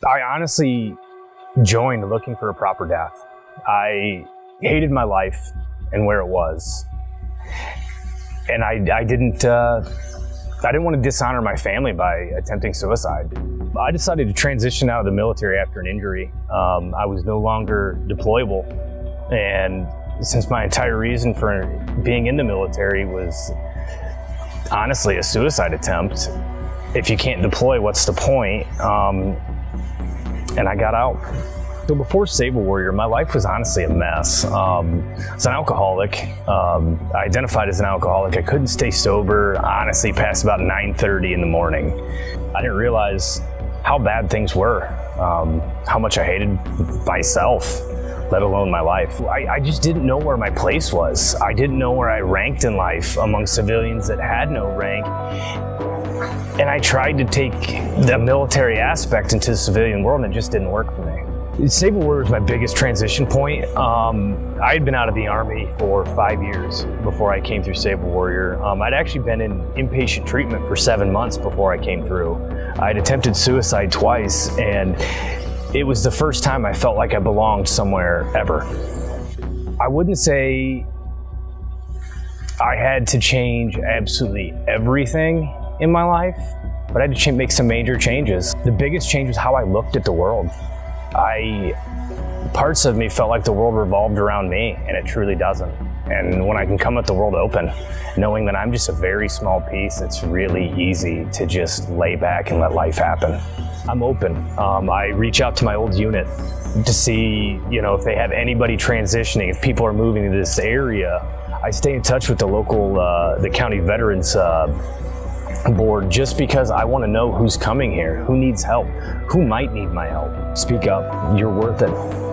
I honestly joined looking for a proper death. I hated my life and where it was. And I didn't want to dishonor my family by attempting suicide. I decided to transition out of the military after an injury. I was no longer deployable. And since my entire reason for being in the military was honestly a suicide attempt, if you can't deploy, what's the point? And I got out. So before Save a Warrior, my life was honestly a mess. I was an alcoholic. I identified as an alcoholic. I couldn't stay sober, honestly, past about 9:30 in the morning. I didn't realize how bad things were, how much I hated myself, let alone my life. I just didn't know where my place was. I didn't know where I ranked in life among civilians that had no rank. And I tried to take the military aspect into the civilian world, and it just didn't work for me. Save a Warrior was my biggest transition point. I had been out of the Army for 5 years before I came through Save a Warrior. I'd actually been in inpatient treatment for 7 months before I came through. I'd attempted suicide twice, and it was the first time I felt like I belonged somewhere ever. I wouldn't say I had to change absolutely everything in my life, but I had to make some major changes. The biggest change was how I looked at the world. Parts of me felt like the world revolved around me, and it truly doesn't. And when I can come at the world open, knowing that I'm just a very small piece, it's really easy to just lay back and let life happen. I'm open. I reach out to my old unit to see, if they have anybody transitioning, if people are moving to this area. I stay in touch with the local, the county veterans board, just because I want to know who's coming here, who needs help, who might need my help. Speak up, you're worth it.